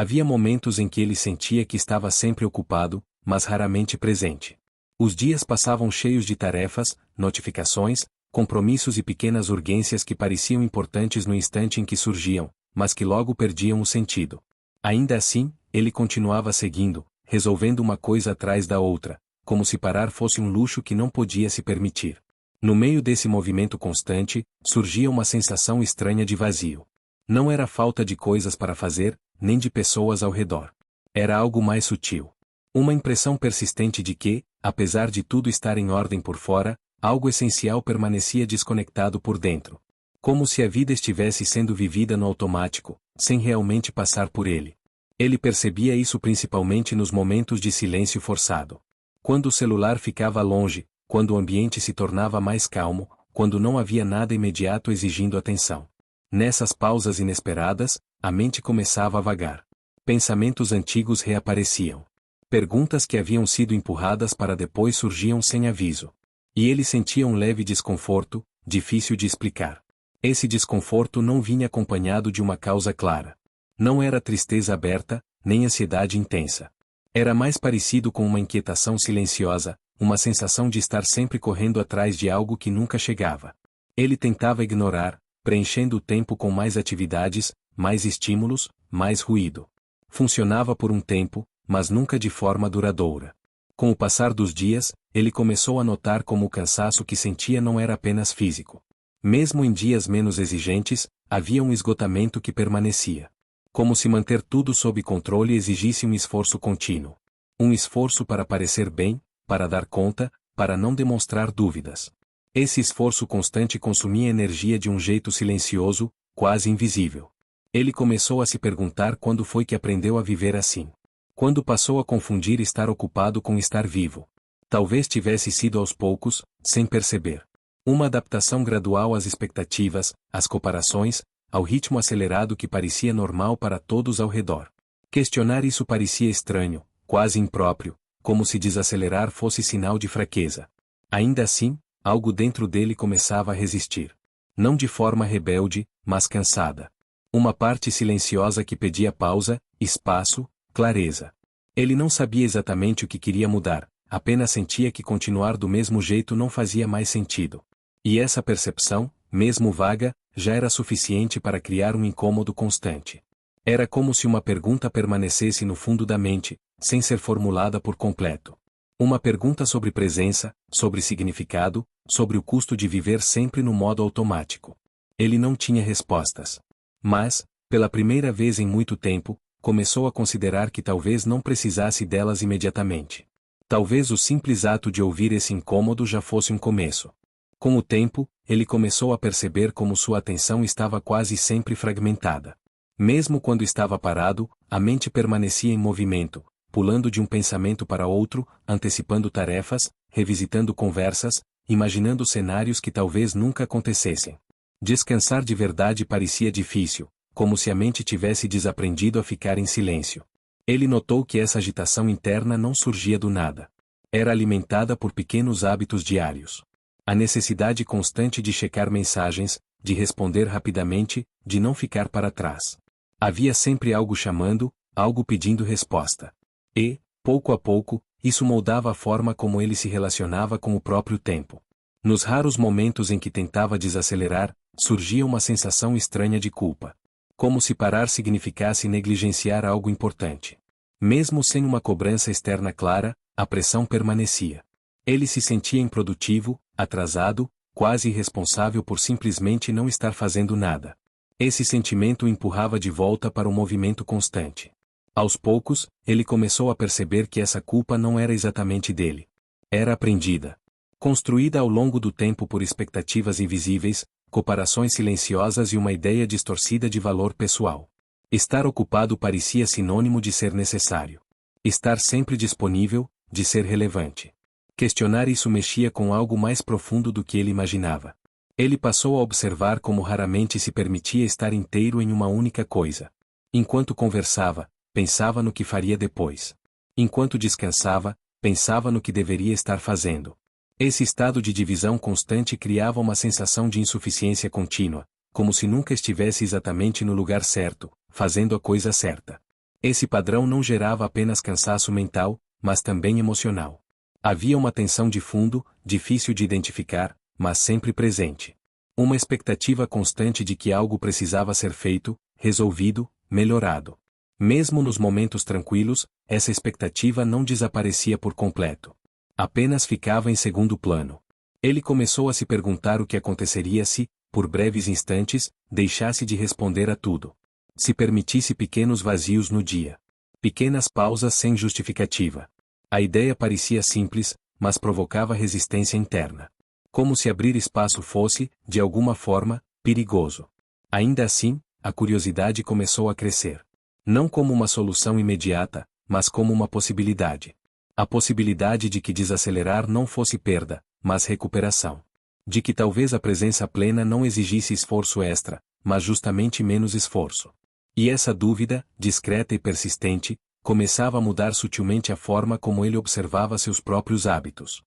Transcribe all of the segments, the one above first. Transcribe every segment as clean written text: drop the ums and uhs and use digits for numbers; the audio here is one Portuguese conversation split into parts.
Havia momentos em que ele sentia que estava sempre ocupado, mas raramente presente. Os dias passavam cheios de tarefas, notificações, compromissos e pequenas urgências que pareciam importantes no instante em que surgiam, mas que logo perdiam o sentido. Ainda assim, ele continuava seguindo, resolvendo uma coisa atrás da outra, como se parar fosse um luxo que não podia se permitir. No meio desse movimento constante, surgia uma sensação estranha de vazio. Não era falta de coisas para fazer, nem de pessoas ao redor. Era algo mais sutil. Uma impressão persistente de que, apesar de tudo estar em ordem por fora, algo essencial permanecia desconectado por dentro. Como se a vida estivesse sendo vivida no automático, sem realmente passar por ele. Ele percebia isso principalmente nos momentos de silêncio forçado. Quando o celular ficava longe, quando o ambiente se tornava mais calmo, quando não havia nada imediato exigindo atenção. Nessas pausas inesperadas, a mente começava a vagar. Pensamentos antigos reapareciam. Perguntas que haviam sido empurradas para depois surgiam sem aviso. E ele sentia um leve desconforto, difícil de explicar. Esse desconforto não vinha acompanhado de uma causa clara. Não era tristeza aberta, nem ansiedade intensa. Era mais parecido com uma inquietação silenciosa, uma sensação de estar sempre correndo atrás de algo que nunca chegava. Ele tentava ignorar, preenchendo o tempo com mais atividades, mais estímulos, mais ruído. Funcionava por um tempo, mas nunca de forma duradoura. Com o passar dos dias, ele começou a notar como o cansaço que sentia não era apenas físico. Mesmo em dias menos exigentes, havia um esgotamento que permanecia. Como se manter tudo sob controle exigisse um esforço contínuo. Um esforço para parecer bem, para dar conta, para não demonstrar dúvidas. Esse esforço constante consumia energia de um jeito silencioso, quase invisível. Ele começou a se perguntar quando foi que aprendeu a viver assim. Quando passou a confundir estar ocupado com estar vivo. Talvez tivesse sido aos poucos, sem perceber. Uma adaptação gradual às expectativas, às comparações, ao ritmo acelerado que parecia normal para todos ao redor. Questionar isso parecia estranho, quase impróprio, como se desacelerar fosse sinal de fraqueza. Ainda assim, algo dentro dele começava a resistir. Não de forma rebelde, mas cansada. Uma parte silenciosa que pedia pausa, espaço, clareza. Ele não sabia exatamente o que queria mudar, apenas sentia que continuar do mesmo jeito não fazia mais sentido. E essa percepção, mesmo vaga, já era suficiente para criar um incômodo constante. Era como se uma pergunta permanecesse no fundo da mente, sem ser formulada por completo. Uma pergunta sobre presença, sobre significado, sobre o custo de viver sempre no modo automático. Ele não tinha respostas. Mas, pela primeira vez em muito tempo, começou a considerar que talvez não precisasse delas imediatamente. Talvez o simples ato de ouvir esse incômodo já fosse um começo. Com o tempo, ele começou a perceber como sua atenção estava quase sempre fragmentada. Mesmo quando estava parado, a mente permanecia em movimento, pulando de um pensamento para outro, antecipando tarefas, revisitando conversas, imaginando cenários que talvez nunca acontecessem. Descansar de verdade parecia difícil, como se a mente tivesse desaprendido a ficar em silêncio. Ele notou que essa agitação interna não surgia do nada. Era alimentada por pequenos hábitos diários. A necessidade constante de checar mensagens, de responder rapidamente, de não ficar para trás. Havia sempre algo chamando, algo pedindo resposta. E, pouco a pouco, isso moldava a forma como ele se relacionava com o próprio tempo. Nos raros momentos em que tentava desacelerar, surgia uma sensação estranha de culpa. Como se parar significasse negligenciar algo importante. Mesmo sem uma cobrança externa clara, a pressão permanecia. Ele se sentia improdutivo, atrasado, quase irresponsável por simplesmente não estar fazendo nada. Esse sentimento o empurrava de volta para o movimento constante. Aos poucos, ele começou a perceber que essa culpa não era exatamente dele. Era aprendida. Construída ao longo do tempo por expectativas invisíveis, comparações silenciosas e uma ideia distorcida de valor pessoal. Estar ocupado parecia sinônimo de ser necessário. Estar sempre disponível, de ser relevante. Questionar isso mexia com algo mais profundo do que ele imaginava. Ele passou a observar como raramente se permitia estar inteiro em uma única coisa. Enquanto conversava, pensava no que faria depois. Enquanto descansava, pensava no que deveria estar fazendo. Esse estado de divisão constante criava uma sensação de insuficiência contínua, como se nunca estivesse exatamente no lugar certo, fazendo a coisa certa. Esse padrão não gerava apenas cansaço mental, mas também emocional. Havia uma tensão de fundo, difícil de identificar, mas sempre presente. Uma expectativa constante de que algo precisava ser feito, resolvido, melhorado. Mesmo nos momentos tranquilos, essa expectativa não desaparecia por completo. Apenas ficava em segundo plano. Ele começou a se perguntar o que aconteceria se, por breves instantes, deixasse de responder a tudo. Se permitisse pequenos vazios no dia. Pequenas pausas sem justificativa. A ideia parecia simples, mas provocava resistência interna. Como se abrir espaço fosse, de alguma forma, perigoso. Ainda assim, a curiosidade começou a crescer. Não como uma solução imediata, mas como uma possibilidade. A possibilidade de que desacelerar não fosse perda, mas recuperação. De que talvez a presença plena não exigisse esforço extra, mas justamente menos esforço. E essa dúvida, discreta e persistente, começava a mudar sutilmente a forma como ele observava seus próprios hábitos.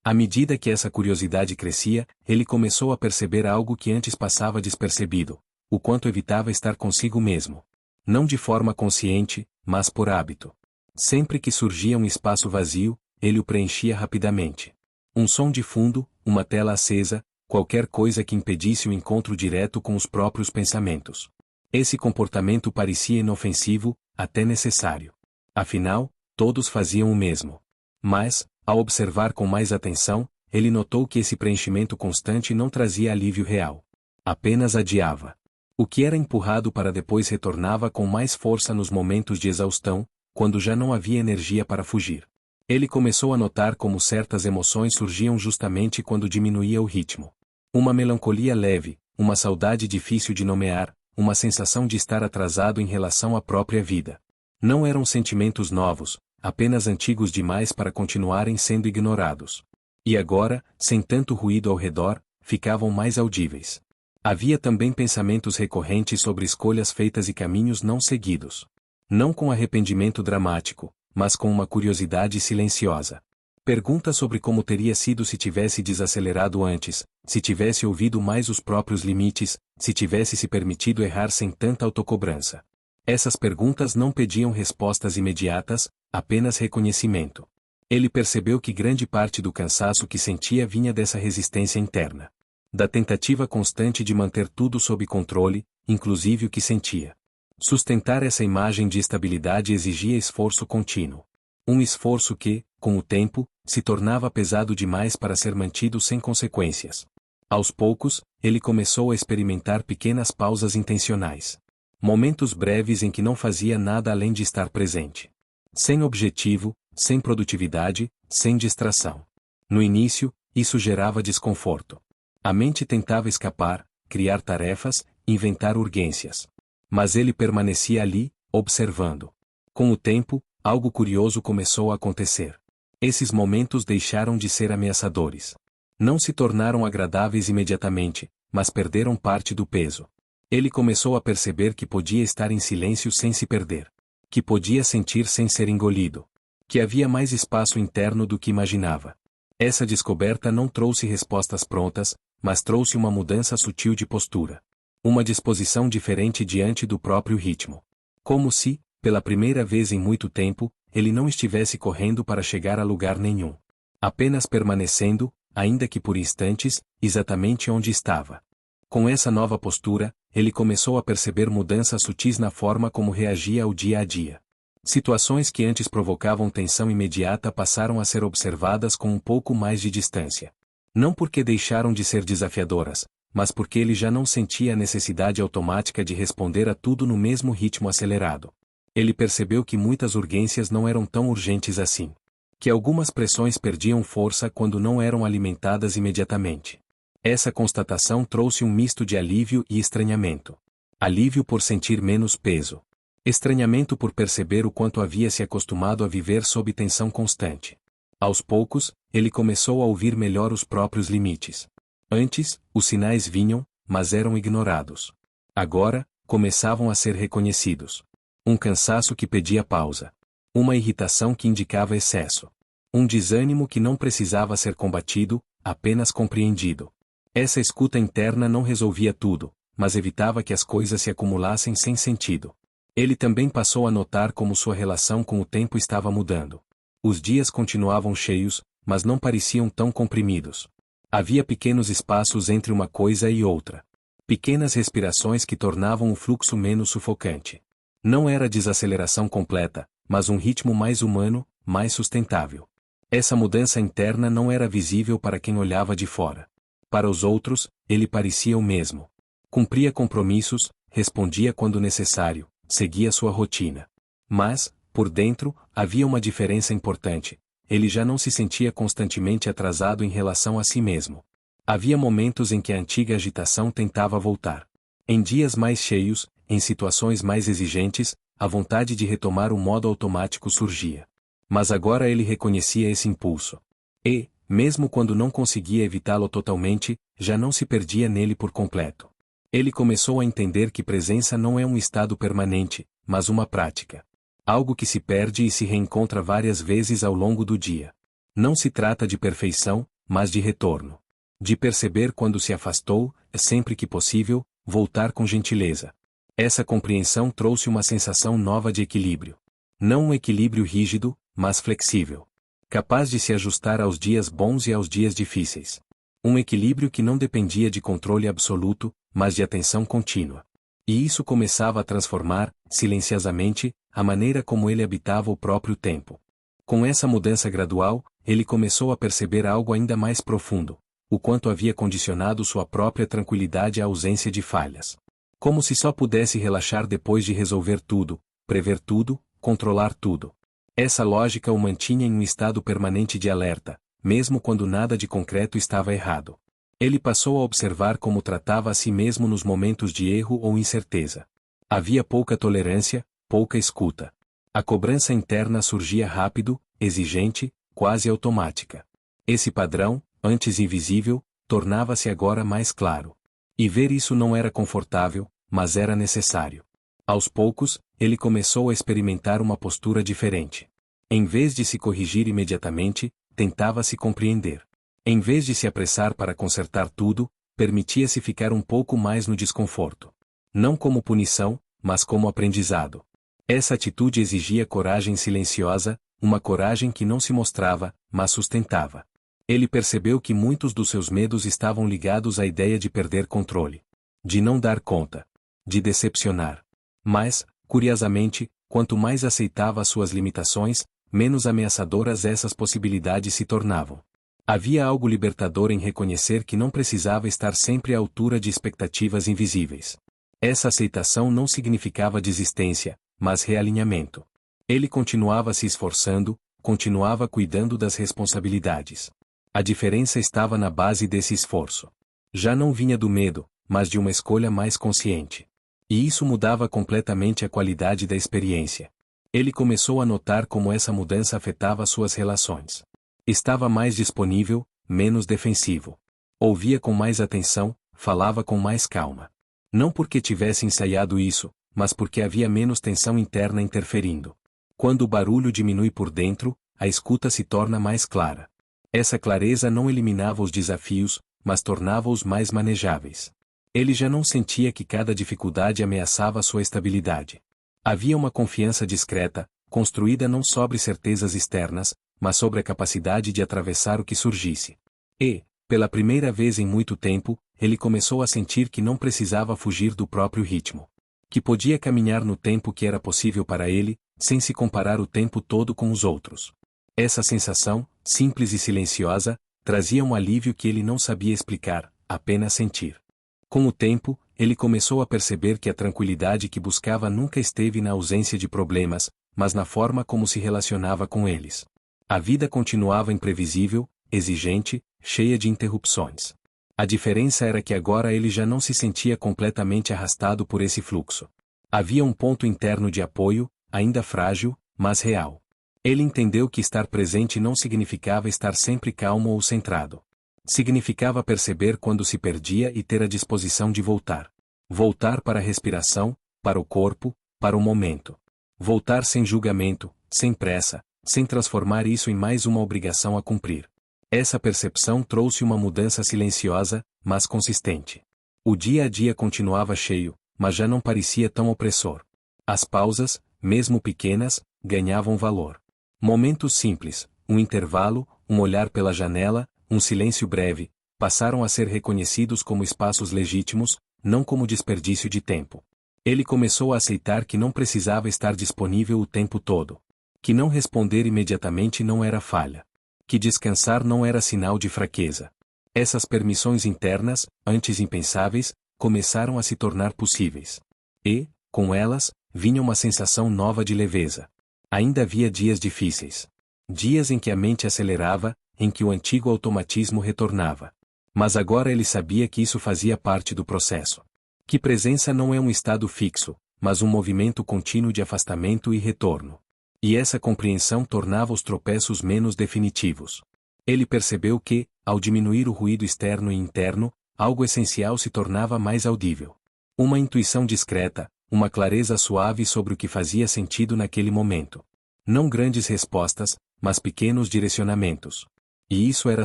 À medida que essa curiosidade crescia, ele começou a perceber algo que antes passava despercebido: o quanto evitava estar consigo mesmo. Não de forma consciente, mas por hábito. Sempre que surgia um espaço vazio, ele o preenchia rapidamente. Um som de fundo, uma tela acesa, qualquer coisa que impedisse o encontro direto com os próprios pensamentos. Esse comportamento parecia inofensivo, até necessário. Afinal, todos faziam o mesmo. Mas, ao observar com mais atenção, ele notou que esse preenchimento constante não trazia alívio real. Apenas adiava. O que era empurrado para depois retornava com mais força nos momentos de exaustão, quando já não havia energia para fugir. Ele começou a notar como certas emoções surgiam justamente quando diminuía o ritmo. Uma melancolia leve, uma saudade difícil de nomear, uma sensação de estar atrasado em relação à própria vida. Não eram sentimentos novos, apenas antigos demais para continuarem sendo ignorados. E agora, sem tanto ruído ao redor, ficavam mais audíveis. Havia também pensamentos recorrentes sobre escolhas feitas e caminhos não seguidos. Não com arrependimento dramático, mas com uma curiosidade silenciosa. Perguntas sobre como teria sido se tivesse desacelerado antes, se tivesse ouvido mais os próprios limites, se tivesse se permitido errar sem tanta autocobrança. Essas perguntas não pediam respostas imediatas, apenas reconhecimento. Ele percebeu que grande parte do cansaço que sentia vinha dessa resistência interna. Da tentativa constante de manter tudo sob controle, inclusive o que sentia. Sustentar essa imagem de estabilidade exigia esforço contínuo. Um esforço que, com o tempo, se tornava pesado demais para ser mantido sem consequências. Aos poucos, ele começou a experimentar pequenas pausas intencionais. Momentos breves em que não fazia nada além de estar presente. Sem objetivo, sem produtividade, sem distração. No início, isso gerava desconforto. A mente tentava escapar, criar tarefas, inventar urgências. Mas ele permanecia ali, observando. Com o tempo, algo curioso começou a acontecer. Esses momentos deixaram de ser ameaçadores. Não se tornaram agradáveis imediatamente, mas perderam parte do peso. Ele começou a perceber que podia estar em silêncio sem se perder. Que podia sentir sem ser engolido. Que havia mais espaço interno do que imaginava. Essa descoberta não trouxe respostas prontas, mas trouxe uma mudança sutil de postura. Uma disposição diferente diante do próprio ritmo. Como se, pela primeira vez em muito tempo, ele não estivesse correndo para chegar a lugar nenhum. Apenas permanecendo, ainda que por instantes, exatamente onde estava. Com essa nova postura, ele começou a perceber mudanças sutis na forma como reagia ao dia a dia. Situações que antes provocavam tensão imediata passaram a ser observadas com um pouco mais de distância. Não porque deixaram de ser desafiadoras, mas porque ele já não sentia a necessidade automática de responder a tudo no mesmo ritmo acelerado. Ele percebeu que muitas urgências não eram tão urgentes assim. Que algumas pressões perdiam força quando não eram alimentadas imediatamente. Essa constatação trouxe um misto de alívio e estranhamento. Alívio por sentir menos peso. Estranhamento por perceber o quanto havia se acostumado a viver sob tensão constante. Aos poucos, ele começou a ouvir melhor os próprios limites. Antes, os sinais vinham, mas eram ignorados. Agora, começavam a ser reconhecidos. Um cansaço que pedia pausa. Uma irritação que indicava excesso. Um desânimo que não precisava ser combatido, apenas compreendido. Essa escuta interna não resolvia tudo, mas evitava que as coisas se acumulassem sem sentido. Ele também passou a notar como sua relação com o tempo estava mudando. Os dias continuavam cheios, mas não pareciam tão comprimidos. Havia pequenos espaços entre uma coisa e outra. Pequenas respirações que tornavam o fluxo menos sufocante. Não era desaceleração completa, mas um ritmo mais humano, mais sustentável. Essa mudança interna não era visível para quem olhava de fora. Para os outros, ele parecia o mesmo. Cumpria compromissos, respondia quando necessário, seguia sua rotina. Mas, por dentro, havia uma diferença importante. Ele já não se sentia constantemente atrasado em relação a si mesmo. Havia momentos em que a antiga agitação tentava voltar. Em dias mais cheios, em situações mais exigentes, a vontade de retomar o modo automático surgia. Mas agora ele reconhecia esse impulso. E, mesmo quando não conseguia evitá-lo totalmente, já não se perdia nele por completo. Ele começou a entender que presença não é um estado permanente, mas uma prática. Algo que se perde e se reencontra várias vezes ao longo do dia. Não se trata de perfeição, mas de retorno. De perceber quando se afastou, sempre que possível, voltar com gentileza. Essa compreensão trouxe uma sensação nova de equilíbrio. Não um equilíbrio rígido, mas flexível. Capaz de se ajustar aos dias bons e aos dias difíceis. Um equilíbrio que não dependia de controle absoluto, mas de atenção contínua. E isso começava a transformar, silenciosamente, a maneira como ele habitava o próprio tempo. Com essa mudança gradual, ele começou a perceber algo ainda mais profundo. O quanto havia condicionado sua própria tranquilidade à ausência de falhas. Como se só pudesse relaxar depois de resolver tudo, prever tudo, controlar tudo. Essa lógica o mantinha em um estado permanente de alerta, mesmo quando nada de concreto estava errado. Ele passou a observar como tratava a si mesmo nos momentos de erro ou incerteza. Havia pouca tolerância, pouca escuta. A cobrança interna surgia rápido, exigente, quase automática. Esse padrão, antes invisível, tornava-se agora mais claro. E ver isso não era confortável, mas era necessário. Aos poucos, ele começou a experimentar uma postura diferente. Em vez de se corrigir imediatamente, tentava se compreender. Em vez de se apressar para consertar tudo, permitia-se ficar um pouco mais no desconforto. Não como punição, mas como aprendizado. Essa atitude exigia coragem silenciosa, uma coragem que não se mostrava, mas sustentava. Ele percebeu que muitos dos seus medos estavam ligados à ideia de perder controle. De não dar conta. De decepcionar. Mas, curiosamente, quanto mais aceitava as suas limitações, menos ameaçadoras essas possibilidades se tornavam. Havia algo libertador em reconhecer que não precisava estar sempre à altura de expectativas invisíveis. Essa aceitação não significava desistência, mas realinhamento. Ele continuava se esforçando, continuava cuidando das responsabilidades. A diferença estava na base desse esforço. Já não vinha do medo, mas de uma escolha mais consciente. E isso mudava completamente a qualidade da experiência. Ele começou a notar como essa mudança afetava suas relações. Estava mais disponível, menos defensivo. Ouvia com mais atenção, falava com mais calma. Não porque tivesse ensaiado isso, mas porque havia menos tensão interna interferindo. Quando o barulho diminui por dentro, a escuta se torna mais clara. Essa clareza não eliminava os desafios, mas tornava-os mais manejáveis. Ele já não sentia que cada dificuldade ameaçava sua estabilidade. Havia uma confiança discreta, construída não sobre certezas externas, mas sobre a capacidade de atravessar o que surgisse. E, pela primeira vez em muito tempo, ele começou a sentir que não precisava fugir do próprio ritmo. Que podia caminhar no tempo que era possível para ele, sem se comparar o tempo todo com os outros. Essa sensação, simples e silenciosa, trazia um alívio que ele não sabia explicar, apenas sentir. Com o tempo, ele começou a perceber que a tranquilidade que buscava nunca esteve na ausência de problemas, mas na forma como se relacionava com eles. A vida continuava imprevisível, exigente, cheia de interrupções. A diferença era que agora ele já não se sentia completamente arrastado por esse fluxo. Havia um ponto interno de apoio, ainda frágil, mas real. Ele entendeu que estar presente não significava estar sempre calmo ou centrado. Significava perceber quando se perdia e ter a disposição de voltar. Voltar para a respiração, para o corpo, para o momento. Voltar sem julgamento, sem pressa, sem transformar isso em mais uma obrigação a cumprir. Essa percepção trouxe uma mudança silenciosa, mas consistente. O dia a dia continuava cheio, mas já não parecia tão opressor. As pausas, mesmo pequenas, ganhavam valor. Momentos simples, um intervalo, um olhar pela janela, um silêncio breve, passaram a ser reconhecidos como espaços legítimos, não como desperdício de tempo. Ele começou a aceitar que não precisava estar disponível o tempo todo. Que não responder imediatamente não era falha. Que descansar não era sinal de fraqueza. Essas permissões internas, antes impensáveis, começaram a se tornar possíveis. E, com elas, vinha uma sensação nova de leveza. Ainda havia dias difíceis. Dias em que a mente acelerava, em que o antigo automatismo retornava. Mas agora ele sabia que isso fazia parte do processo. Que presença não é um estado fixo, mas um movimento contínuo de afastamento e retorno. E essa compreensão tornava os tropeços menos definitivos. Ele percebeu que, ao diminuir o ruído externo e interno, algo essencial se tornava mais audível. Uma intuição discreta, uma clareza suave sobre o que fazia sentido naquele momento. Não grandes respostas, mas pequenos direcionamentos. E isso era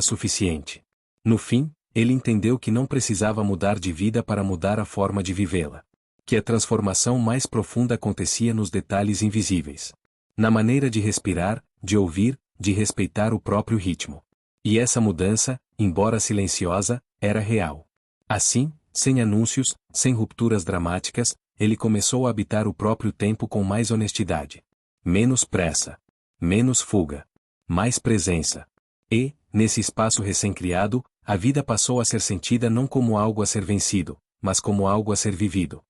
suficiente. No fim, ele entendeu que não precisava mudar de vida para mudar a forma de vivê-la. Que a transformação mais profunda acontecia nos detalhes invisíveis. Na maneira de respirar, de ouvir, de respeitar o próprio ritmo. E essa mudança, embora silenciosa, era real. Assim, sem anúncios, sem rupturas dramáticas, ele começou a habitar o próprio tempo com mais honestidade. Menos pressa. Menos fuga. Mais presença. E, nesse espaço recém-criado, a vida passou a ser sentida não como algo a ser vencido, mas como algo a ser vivido.